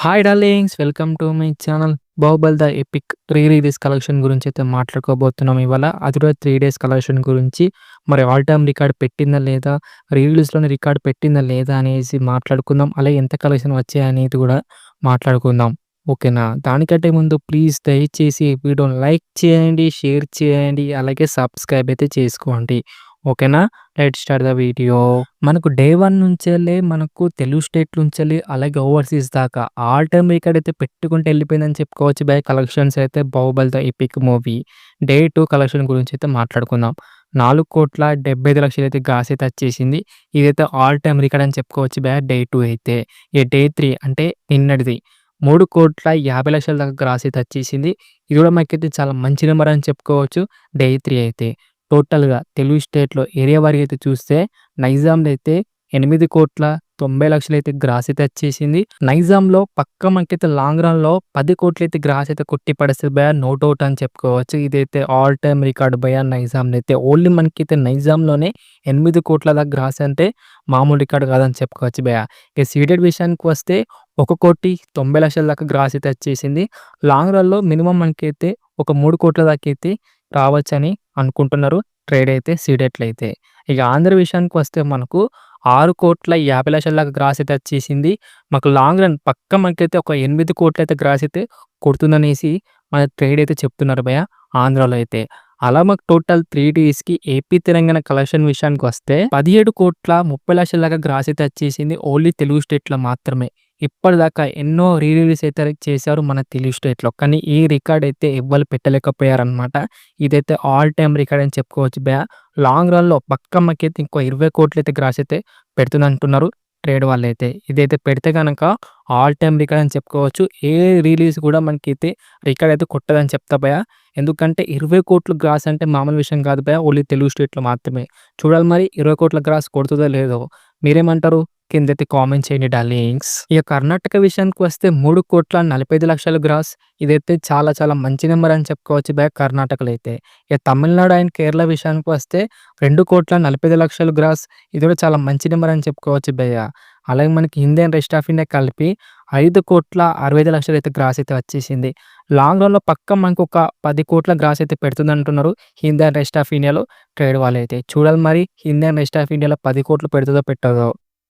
Hi darlings, welcome to my channel. 'Baahubali the epic' re release collection గురించి అయితే మాట్లాడుకోబోతున్నాం ఇవాళ. అది కూడా 3 డేస్ కలెక్షన్ గురించి. మరి ఆల్ టైమ్ రికార్డ్ పెట్టిందా లేదా, రీ రిలీజ్‌లోనే రికార్డ్ పెట్టిందా లేదా అనేసి మాట్లాడుకుందాం. అలాగే ఎంత కలెక్షన్ వచ్చాయనేది కూడా మాట్లాడుకుందాం. ఓకేనా? దానికంటే ముందు ప్లీజ్ దయచేసి వీడియోని లైక్ చేయండి, షేర్ చేయండి, అలాగే సబ్స్క్రైబ్ అయితే చేసుకోండి. ఓకేనా? Let's start the video. మనకు డే 1 నుంచెల్లే మనకు తెలుగు స్టేట్ నుంచెల్లి అలాగే ఓవర్‌సీస్ దాకా ఆల్ టైమ్ రికార్డ్ అయితే పెట్టుకుంటూ ఎళ్ళిపోయిందని చెప్పుకోవచ్చు బై కలెక్షన్స్ అయితే 'Baahubali the epic' movie. Day 2 collection గురించి అయితే మాట్లాడుకుందాం. 4,75,00,000 అయితే గ్రాస్ అయితే వచ్చేసింది. ఇదైతే ఆల్ టైమ్ రికార్డ్ అని చెప్పుకోవచ్చు బై డే 2 అయితే. ఈ డే 3 అంటే నిన్నటిది 3,50,00,000 దాకా గ్రాస్ అయితే వచ్చేసింది. ఇది కూడా మనకైతే చాలా మంచి నెంబర్ అని చెప్పుకోవచ్చు డే 3 అయితే. టోటల్‌గా తెలుగు స్టేట్‌లో ఏరియా వారీగా అయితే చూస్తే నైజాంలో అయితే 8,90,00,000 అయితే గ్రాస్ అయితే వచ్చేసింది. నైజాంలో పక్కా మనకైతే లాంగ్ రన్‌లో 10,00,00,000 అయితే గ్రాస్ అయితే కొట్టి పడేస్తది భయ్యా, నో డౌట్ అని చెప్పుకోవచ్చు. ఇదైతే ఆల్ టైమ్ రికార్డ్ భయ్యా నైజాంలో అయితే. ఓన్లీ మనకైతే నైజాంలోనే 8,00,00,000 దాకా గ్రాస్ అంటే మామూలు రికార్డ్ కాదని చెప్పుకోవచ్చు భయ్యా. ఇక సీడెడ్ విషయానికి వస్తే 1,90,00,000 దాకా గ్రాస్ అయితే వచ్చేసింది. లాంగ్ రన్‌లో మినిమమ్ మనకైతే ఒక 3,00,00,000 దాకా అయితే రావచ్చని అనుకుంటున్నారు ట్రేడ్ అయితే సీడెట్లయితే. ఇక ఆంధ్ర విషయానికి వస్తే మనకు 6,50,00,000 దాకా గ్రాస్ అయితే వచ్చేసింది. మాకు లాంగ్ రన్ పక్కా మనకైతే ఒక 8,00,00,000 అయితే గ్రాస్ అయితే కొడుతుందనేసి మన ట్రేడ్ అయితే చెప్తున్నారు భయ్యా ఆంధ్రాలో అయితే. అలా మాకు టోటల్ 3 డేస్‌కి ఏపీ, తెలంగాణ కలెక్షన్ విషయానికి వస్తే 17,30,00,000 దాకా గ్రాస్ అయితే వచ్చేసింది. ఓన్లీ తెలుగు స్టేట్‌లో మాత్రమే. ఇప్పటిదాకా ఎన్నో రీ రిలీజ్ అయితే చేశారు మన తెలుగు స్టేట్‌లో. కానీ ఈ రికార్డ్ అయితే ఎవ్వరు పెట్టలేకపోయారనమాట. ఇదైతే ఆల్ టైమ్ రికార్డ్ అని చెప్పుకోవచ్చు భయ్యా. లాంగ్ రన్‌లో పక్కా మాకైతే ఇంకో 20,00,00,000 అయితే గ్రాస్ అయితే పెడుతుందంటున్నారు ట్రేడ్ వాళ్ళైతే. ఇదైతే పెడితే గనక ఆల్ టైమ్ రికార్డ్ అని చెప్పుకోవచ్చు. ఏ రిలీజ్ కూడా మనకైతే రికార్డ్ అయితే కొట్టదని చెప్తా భయ్యా. ఎందుకంటే 20,00,00,000 గ్రాస్ అంటే మామూలు విషయం కాదు భయ్యా. ఓన్లీ తెలుగు స్టేట్‌లో మాత్రమే. చూడాలి మరి 20,00,00,000 గ్రాస్ కొడుతదో లేదో. మీరేమంటారు? కిందైతే కామెంట్ చేయండి డార్లింగ్స్. ఇక కర్ణాటక విషయానికి వస్తే 3,45,00,000 గ్రాస్. ఇదైతే చాలా చాలా మంచి నెంబర్ అని చెప్పుకోవచ్చు భయ్యా కర్ణాటకలో అయితే. ఇక తమిళనాడు అండ్ కేరళ విషయానికి వస్తే 2,45,00,000 గ్రాస్. ఇది కూడా చాలా మంచి నెంబర్ అని చెప్పుకోవచ్చు భయ్యా. అలాగే మనకి Hindi and rest of India కలిపి 5,65,00,000 అయితే గ్రాస్ అయితే వచ్చేసింది. లాంగ్ రన్‌లో పక్కా మనకు ఒక 10,00,00,000 గ్రాస్ అయితే పెడుతుందంటున్నారు హిందీ అండ్ రెస్ట్ ఆఫ్ ఇండియాలో ట్రేడ్ వాళ్ళైతే. చూడాలి మరి హిందీ అండ్ రెస్ట్ ఆఫ్ ఇండియాలో 10,00,00,000 పెడుతదో పెట్టదో.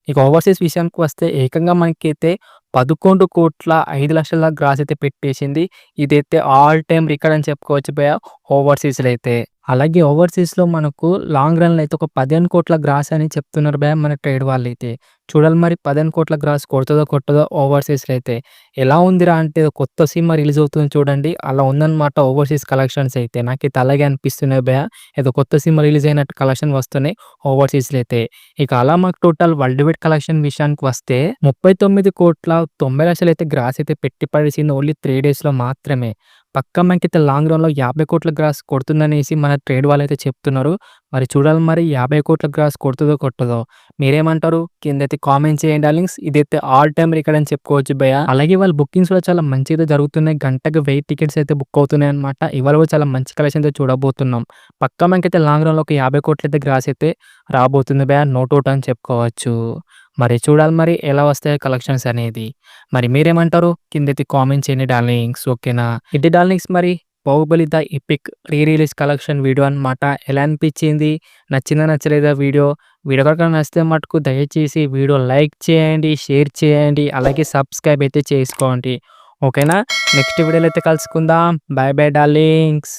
ఇక ఓవర్‌సీస్ విషయానికి వస్తే ఏకంగా మనకైతే 11,05,00,000 దాకా గ్రాస్ అయితే పెట్టేసింది. ఇదైతే ఆల్ టైమ్ రికార్డ్ అని చెప్పుకోవచ్చు భయ్యా ఓవర్‌సీస్‌లో అయితే. అలాగే ఓవర్‌సీస్‌లో మనకు లాంగ్ రన్‌లో అయితే ఒక 15,00,00,000 గ్రాస్ అని చెప్తున్నారు భయ్యా మన ట్రేడ్ వాళ్ళైతే. చూడాలి మరి 15,00,00,000 గ్రాస్ కొడతదో కొట్టదో ఓవర్‌సీస్‌లో అయితే. ఎలా ఉందిరా అంటే కొత్త సినిమా రిలీజ్ అవుతుంది చూడండి, అలా ఉందన్నమాట ఓవర్‌సీస్ కలెక్షన్స్ అయితే. నాకైతే అలాగే అనిపిస్తున్నాయి భయ్యా. ఏదో కొత్త సినిమా రిలీజ్ అయినట్టు కలెక్షన్ వస్తున్నాయి ఓవర్‌సీస్‌లో అయితే. ఇక అలా మాకు టోటల్ వరల్డ్ వైడ్ కలెక్షన్ విషయానికి వస్తే 39,90,00,000 అయితే గ్రాస్ అయితే పెట్టి పడేసింది ఓన్లీ 3 డేస్‌లో మాత్రమే. పక్కా మనకైతే లాంగ్ రన్‌లో 50,00,00,000 గ్రాస్ కొడుతుందనేసి మన ట్రేడ్ వాళ్ళైతే చెప్తున్నారు. మరి చూడాలి మరి 50,00,00,000 గ్రాస్ కొడుతదో కొట్టదో. మీరేమంటారు? కిందైతే కామెంట్ చేయండి డార్లింగ్స్. ఇదైతే ఆల్ టైమ్ రికార్డ్ అని చెప్పుకోవచ్చు భయ్యా. అలాగే వాళ్ళ బుకింగ్స్ కూడా చాలా మంచిగా జరుగుతున్నాయి. గంటకు 1000 టికెట్స్ అయితే బుక్ అవుతున్నాయన్నమాట. ఇవాళ కూడా చాలా మంచి కలెక్షన్ అయితే చూడబోతున్నాం. పక్కా మనకైతే లాంగ్ రన్‌లో ఒక 50,00,00,000 అయితే గ్రాస్ అయితే రాబోతుంది భయ్యా, నో డౌట్ అని చెప్పుకోవచ్చు. మరి చూడాలి మరి ఎలా వస్తాయి కలెక్షన్స్ అనేది. మరి మీరేమంటారు? కిందైతే కామెంట్ చేయండి డార్లింగ్స్. ఓకేనా? ఇది డార్లింగ్స్ మరి 'Baahubali the epic' re release collection video అన్నమాట. ఎలా అనిపించింది? నచ్చిందా నచ్చలేదా వీడియో? వీడియో కనుక నచ్చితే మటుకు దయచేసి వీడియో లైక్ చేయండి, షేర్ చేయండి, అలాగే సబ్స్క్రైబ్ అయితే చేసుకోండి. ఓకేనా? నెక్స్ట్ వీడియోలో అయితే కలుసుకుందాం. By by darlings.